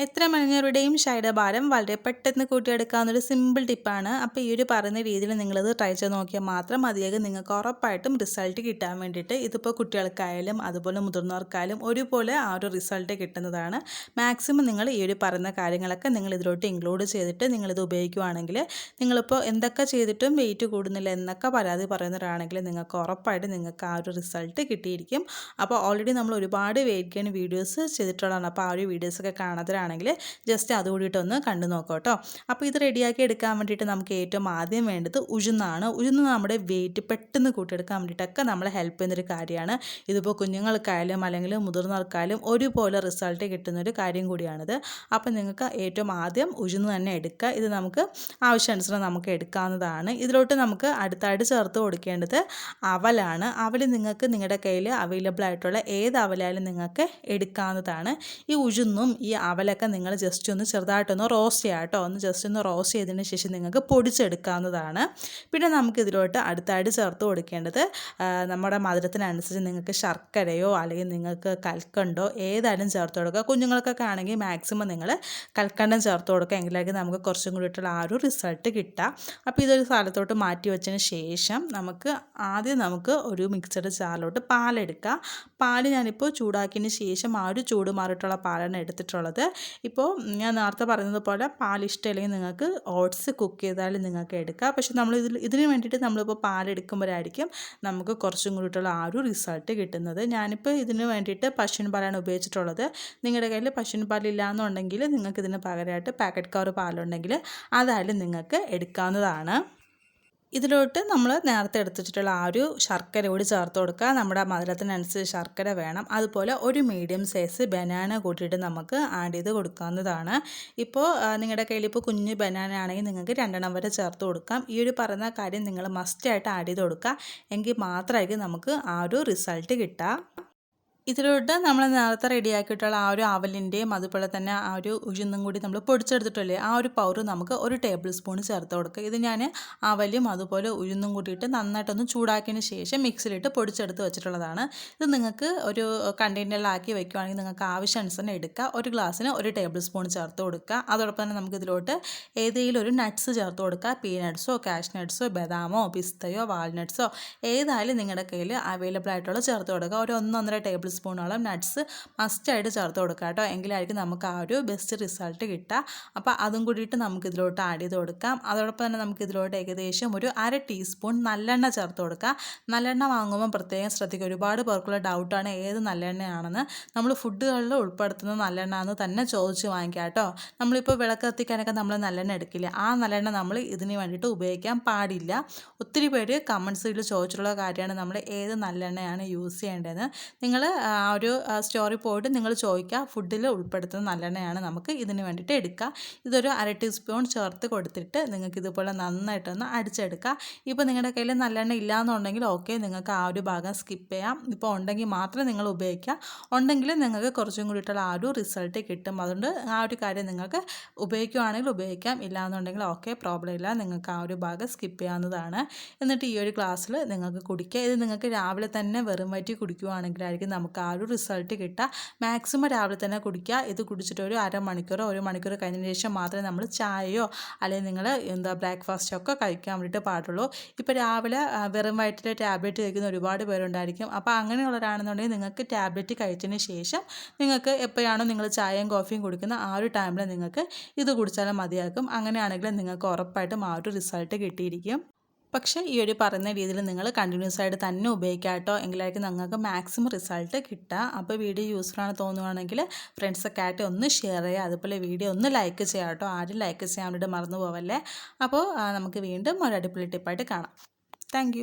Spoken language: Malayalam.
എത്ര മെലിഞ്ഞവരുടെയും ശരീരഭാരം വളരെ പെട്ടെന്ന് കൂട്ടിയെടുക്കാവുന്ന ഒരു സിമ്പിൾ ടിപ്പാണ്. അപ്പോൾ ഈ ഒരു പറയുന്ന രീതിയിൽ നിങ്ങളിത് ട്രൈ ചെയ്ത് നോക്കിയാൽ മാത്രം മതിയാകും നിങ്ങൾക്ക് ഉറപ്പായിട്ടും റിസൾട്ട് കിട്ടാൻ വേണ്ടിയിട്ട്. ഇതിപ്പോൾ കുട്ടികൾക്കായാലും അതുപോലെ മുതിർന്നവർക്കായാലും ഒരുപോലെ ആ ഒരു റിസൾട്ട് കിട്ടുന്നതാണ്. മാക്സിമം നിങ്ങൾ ഈ ഒരു പറയുന്ന കാര്യങ്ങളൊക്കെ നിങ്ങൾ ഇതിലോട്ട് ഇൻക്ലൂഡ് ചെയ്തിട്ട് നിങ്ങളിത് ഉപയോഗിക്കുകയാണെങ്കിൽ നിങ്ങളിപ്പോൾ എന്തൊക്കെ ചെയ്തിട്ടും വെയിറ്റ് കൂടുന്നില്ല എന്നൊക്കെ പരാതി പറയുന്നവരാണെങ്കിൽ നിങ്ങൾക്ക് ഉറപ്പായിട്ട് നിങ്ങൾക്ക് ആ ഒരു റിസൾട്ട് കിട്ടിയിരിക്കും. അപ്പോൾ ഓൾറെഡി നമ്മൾ ഒരുപാട് വെയിറ്റ് ഗെയിൻ വീഡിയോസ് ചെയ്തിട്ടുള്ളതാണ്. അപ്പോൾ ആ ഒരു വീഡിയോസൊക്കെ കാണാത്തവരാണെങ്കിൽ ജസ്റ്റ് അതുകൂടിയിട്ടൊന്ന് കണ്ടു നോക്കാം കേട്ടോ. അപ്പോൾ ഇത് റെഡിയാക്കി എടുക്കാൻ വേണ്ടിയിട്ട് നമുക്ക് ഏറ്റവും ആദ്യം വേണ്ടത് ഉഴുന്നാണ്. ഉഴുന്ന് നമ്മുടെ വെയിറ്റ് പെട്ടെന്ന് കൂട്ടിയെടുക്കാൻ വേണ്ടിയിട്ടൊക്കെ നമ്മളെ ഹെൽപ്പ് ചെയ്യുന്നൊരു കാര്യമാണ്. ഇതിപ്പോൾ കുഞ്ഞുങ്ങൾക്കായാലും അല്ലെങ്കിൽ മുതിർന്നവർക്കായാലും ഒരുപോലെ റിസൾട്ട് കിട്ടുന്നൊരു കാര്യം കൂടിയാണിത്. അപ്പോൾ നിങ്ങൾക്ക് ഏറ്റവും ആദ്യം ഉഴുന്ന് തന്നെ എടുക്കുക. ഇത് നമുക്ക് ആവശ്യാനുസരണം നമുക്ക് എടുക്കാവുന്നതാണ്. ഇതിലോട്ട് നമുക്ക് അടുത്തായിട്ട് ചേർത്ത് കൊടുക്കേണ്ടത് അവലാണ്. അവൽ നിങ്ങൾക്ക് നിങ്ങളുടെ കയ്യിൽ അവൈലബിൾ ആയിട്ടുള്ള ഏത് അവലായാലും നിങ്ങൾക്ക് എടുക്കാവുന്നതാണ്. ഈ ഉഴുന്നും ഈ അവലൊക്കെ നിങ്ങൾ ജസ്റ്റ് ഒന്ന് ചെറുതായിട്ടൊന്ന് റോസ്റ്റ് ചെയ്യുക കേട്ടോ. ഒന്ന് ജസ്റ്റ് ഒന്ന് റോസ്റ്റ് ചെയ്തതിന് ശേഷം നിങ്ങൾക്ക് പൊടിച്ചെടുക്കാവുന്നതാണ്. പിന്നെ നമുക്കിതിലോട്ട് അടുത്തായിട്ട് ചേർത്ത് കൊടുക്കേണ്ടത് നമ്മുടെ മധുരത്തിനനുസരിച്ച് നിങ്ങൾക്ക് ശർക്കരയോ അല്ലെങ്കിൽ നിങ്ങൾക്ക് കൽക്കണ്ടോ ഏതായാലും ചേർത്ത് കൊടുക്കുക. കുഞ്ഞുങ്ങൾക്കൊക്കെ ആണെങ്കിൽ മാക്സിമം നിങ്ങൾ കൽക്കണ്ടം ചേർത്ത് കൊടുക്കുക. എങ്കിലേക്ക് നമുക്ക് കുറച്ചും കൂടിയിട്ടുള്ള ആ ഒരു റിസൾട്ട് കിട്ടുക. അപ്പോൾ ഇതൊരു സ്ഥലത്തോട്ട് മാറ്റി വെച്ചതിന് ശേഷം നമുക്ക് ഒരു മിക്സഡ് ജാറിലോട്ട് പാലെടുക്കുക. പാല് ഞാനിപ്പോൾ ചൂടാക്കിയതിന് ശേഷം ആ ഒരു ചൂട് മാറിയിട്ടുള്ള പാലാണ് എടുത്തിട്ടുള്ളത്. ഇപ്പോൾ ഞാൻ നേരത്തെ പറഞ്ഞതുപോലെ പാൽ ഇഷ്ടമില്ലെങ്കിൽ നിങ്ങൾക്ക് ഓട്സ് കുക്ക് ചെയ്താലും നിങ്ങൾക്ക് എടുക്കാം. പക്ഷേ ഇതിന് വേണ്ടിയിട്ട് നമ്മളിപ്പോൾ പാലെടുക്കുമ്പോഴായിരിക്കും നമുക്ക് കുറച്ചും കൂടിയിട്ടുള്ള ആ ഒരു റിസൾട്ട് കിട്ടുന്നത്. ഞാനിപ്പോൾ ഇതിന് വേണ്ടിയിട്ട് പശുവിൻ പാലാണ് ഉപയോഗിച്ചിട്ടുള്ളത്. നിങ്ങളുടെ കയ്യിൽ പശുവിൻ പാലില്ല എന്നുണ്ടെങ്കിൽ നിങ്ങൾക്ക് ഇതിന് പകരമായിട്ട് പാക്കറ്റ് കവർ പാലുണ്ടെങ്കിൽ അതായാലും നിങ്ങൾക്ക് എടുക്കാവുന്നതാണ്. ഇതിലോട്ട് നമ്മൾ നേരത്തെ എടുത്തിട്ടുള്ള ആ ഒരു ശർക്കര കൂടി ചേർത്ത് കൊടുക്കുക. നമ്മുടെ മധുരത്തിനനുസരിച്ച് ശർക്കര വേണം. അതുപോലെ ഒരു മീഡിയം സൈസ് ബനാന കൂട്ടിയിട്ട് നമുക്ക് ആഡ് ചെയ്ത് കൊടുക്കാവുന്നതാണ്. ഇപ്പോൾ നിങ്ങളുടെ കയ്യിൽ ഇപ്പോൾ കുഞ്ഞ് ബനാന ആണെങ്കിൽ നിങ്ങൾക്ക് 2 വരെ ചേർത്ത് കൊടുക്കാം. ഈ ഒരു പറയുന്ന കാര്യം നിങ്ങൾ മസ്റ്റായിട്ട് ആഡ് ചെയ്ത് കൊടുക്കുക. എങ്കിൽ മാത്രമായിരിക്കും നമുക്ക് ആ ഒരു റിസൾട്ട് കിട്ടുക. ഇതിലോട്ട് നമ്മൾ നേരത്തെ റെഡിയാക്കിയിട്ടുള്ള ആ ഒരു അവലിൻ്റെയും അതുപോലെ തന്നെ ആ ഒരു ഉഴുന്നും കൂടി നമ്മൾ പൊടിച്ചെടുത്തിട്ടില്ലേ, ആ ഒരു പൗഡർ നമുക്ക് 1 ടേബിൾ സ്പൂൺ ചേർത്ത് കൊടുക്കുക. ഇത് ഞാൻ അവലും അതുപോലെ ഉഴുന്നും കൂട്ടിയിട്ട് നന്നായിട്ടൊന്ന് ചൂടാക്കിയതിന് ശേഷം മിക്സിയിലിട്ട് പൊടിച്ചെടുത്ത് വെച്ചിട്ടുള്ളതാണ്. ഇത് നിങ്ങൾക്ക് ഒരു കണ്ടെയ്നറിലാക്കി വെക്കുകയാണെങ്കിൽ നിങ്ങൾക്ക് ആവശ്യാനുസരണം എടുക്കുക. ഒരു ഗ്ലാസ്സിന് 1 ടേബിൾ സ്പൂൺ ചേർത്ത് കൊടുക്കുക. അതോടൊപ്പം തന്നെ നമുക്ക് ഇതിലോട്ട് ഏതെങ്കിലും ഒരു നട്ട്സ് ചേർത്ത് കൊടുക്കുക. പീനട്ട്സോ കാഷ് നട്ട്സോ ബദാമോ പിസ്തയോ വാൾനട്ട്സോ ഏതായാലും നിങ്ങളുടെ കയ്യിൽ അവൈലബിൾ ആയിട്ടുള്ള ചേർത്ത് കൊടുക്കുക. ഒരു 1-1.5 ടേബിൾ സ്പൂണോളം നട്ട്സ് മസ്റ്റായിട്ട് ചേർത്ത് കൊടുക്കുക കേട്ടോ. എങ്കിലായിരിക്കും നമുക്ക് ആ ഒരു ബെസ്റ്റ് റിസൾട്ട് കിട്ടുക. അപ്പോൾ അതും കൂടിയിട്ട് നമുക്ക് ഇതിലോട്ട് ആഡ് ചെയ്ത് കൊടുക്കാം. അതോടൊപ്പം തന്നെ നമുക്ക് ഇതിലോട്ട് ഏകദേശം ഒരു 1/2 ടീസ്പൂൺ നല്ലെണ്ണ ചേർത്ത് കൊടുക്കുക. നല്ലെണ്ണ വാങ്ങുമ്പോൾ പ്രത്യേകം ശ്രദ്ധിക്കുക. ഒരുപാട് പേർക്കുള്ള ഡൗട്ടാണ് ഏത് നല്ലെണ്ണയാണെന്ന്. നമ്മൾ ഫുഡുകളിൽ ഉൾപ്പെടുത്തുന്ന നല്ലെണ്ണ എന്ന് തന്നെ ചോദിച്ച് വാങ്ങിക്കുക കേട്ടോ. നമ്മളിപ്പോൾ വിളക്ക് കത്തിക്കാനൊക്കെ നമ്മൾ നല്ലെണ്ണ എടുക്കില്ല, ആ നല്ലെണ്ണ നമ്മൾ ഇതിന് വേണ്ടിയിട്ട് ഉപയോഗിക്കാൻ പാടില്ല. ഒത്തിരി പേര് കമൻസിൽ ചോദിച്ചിട്ടുള്ള കാര്യമാണ് നമ്മൾ ഏത് നല്ലെണ്ണയാണ് യൂസ് ചെയ്യേണ്ടതെന്ന്. നിങ്ങൾ ആ ഒരു സ്റ്റോറിൽ പോയിട്ട് നിങ്ങൾ ചോദിക്കുക. ഫുഡിൽ ഉൾപ്പെടുത്തുന്ന നല്ലെണ്ണയാണ് നമുക്ക് ഇതിന് വേണ്ടിയിട്ട് എടുക്കുക. ഇതൊരു 1/2 ടീസ്പൂൺ ചേർത്ത് കൊടുത്തിട്ട് നിങ്ങൾക്ക് ഇതുപോലെ നന്നായിട്ടൊന്ന് അടിച്ചെടുക്കുക. ഇപ്പോൾ നിങ്ങളുടെ കയ്യിൽ നല്ലെണ്ണ ഇല്ലയെന്നുണ്ടെങ്കിൽ ഓക്കെ, നിങ്ങൾക്ക് ആ ഒരു ഭാഗം സ്കിപ്പ് ചെയ്യാം. ഇപ്പോൾ ഉണ്ടെങ്കിൽ മാത്രം നിങ്ങൾ ഉപയോഗിക്കുക. ഉണ്ടെങ്കിൽ നിങ്ങൾക്ക് കുറച്ചും കൂടിയിട്ടുള്ള ആ ഒരു റിസൾട്ട് കിട്ടും. അതുകൊണ്ട് ആ ഒരു കാര്യം നിങ്ങൾക്ക് ഉപയോഗിക്കുകയാണെങ്കിൽ ഉപയോഗിക്കാം, ഇല്ലയെന്നുണ്ടെങ്കിൽ ഓക്കെ, പ്രോബ്ലം ഇല്ല, നിങ്ങൾക്ക് ആ ഒരു ഭാഗം സ്കിപ്പ് ചെയ്യാവുന്നതാണ്. എന്നിട്ട് ഈ ഒരു ഗ്ലാസ്സിൽ നിങ്ങൾക്ക് കുടിക്കുക. ഇത് നിങ്ങൾക്ക് രാവിലെ തന്നെ വെറും വയറ്റിൽ കുടിക്കുകയാണെങ്കിലായിരിക്കും നമുക്ക് ആ ഒരു റിസൾട്ട് കിട്ടുക. മാക്സിമം രാവിലെ തന്നെ കുടിക്കുക. ഇത് കുടിച്ചിട്ട് ഒരു 1/2 മണിക്കൂറോ 1 മണിക്കൂർ കഴിഞ്ഞതിന് ശേഷം മാത്രമേ നമ്മൾ ചായയോ അല്ലെങ്കിൽ നിങ്ങൾ ബ്രേക്ക്ഫാസ്റ്റോ ഒക്കെ കഴിക്കാൻ വേണ്ടിയിട്ട് പാടുള്ളൂ. ഇപ്പോൾ രാവിലെ വെറും വയറ്റിൽ ടാബ്ലറ്റ് കഴിക്കുന്ന ഒരുപാട് പേരുണ്ടായിരിക്കും. അപ്പോൾ അങ്ങനെയുള്ളവരാണെന്നുണ്ടെങ്കിൽ നിങ്ങൾക്ക് ടാബ്ലറ്റ് കഴിച്ചതിന് ശേഷം നിങ്ങൾക്ക് എപ്പോഴാണോ നിങ്ങൾ ചായയും കോഫിയും കുടിക്കുന്ന ആ ഒരു ടൈമിൽ നിങ്ങൾക്ക് ഇത് കുടിച്ചാലും മതിയാക്കും. അങ്ങനെയാണെങ്കിൽ നിങ്ങൾക്ക് ഉറപ്പായിട്ടും ആ ഒരു റിസൾട്ട് കിട്ടിയിരിക്കും. പക്ഷേ ഈ ഒരു പറയുന്ന രീതിയിൽ നിങ്ങൾ കണ്ടിന്യൂസ് ആയിട്ട് തന്നെ ഉപയോഗിക്കുക കേട്ടോ. എങ്കിലായിരിക്കും നിങ്ങൾക്ക് മാക്സിമം റിസൾട്ട് കിട്ടുക. അപ്പോൾ വീഡിയോ യൂസ്ഫുൾ ആണ് തോന്നുകയാണെങ്കിൽ ഫ്രണ്ട്സൊക്കെ ആയിട്ട് ഒന്ന് ഷെയർ ചെയ്യുക. അതുപോലെ വീഡിയോ ഒന്ന് ലൈക്ക് ചെയ്യുക കേട്ടോ. ആരും ലൈക്ക് ചെയ്യാൻ വേണ്ടിയിട്ട് മറന്നു പോവല്ലേ. അപ്പോൾ നമുക്ക് വീണ്ടും ഒരു അടിപൊളി ടിപ്പായിട്ട് കാണാം. താങ്ക്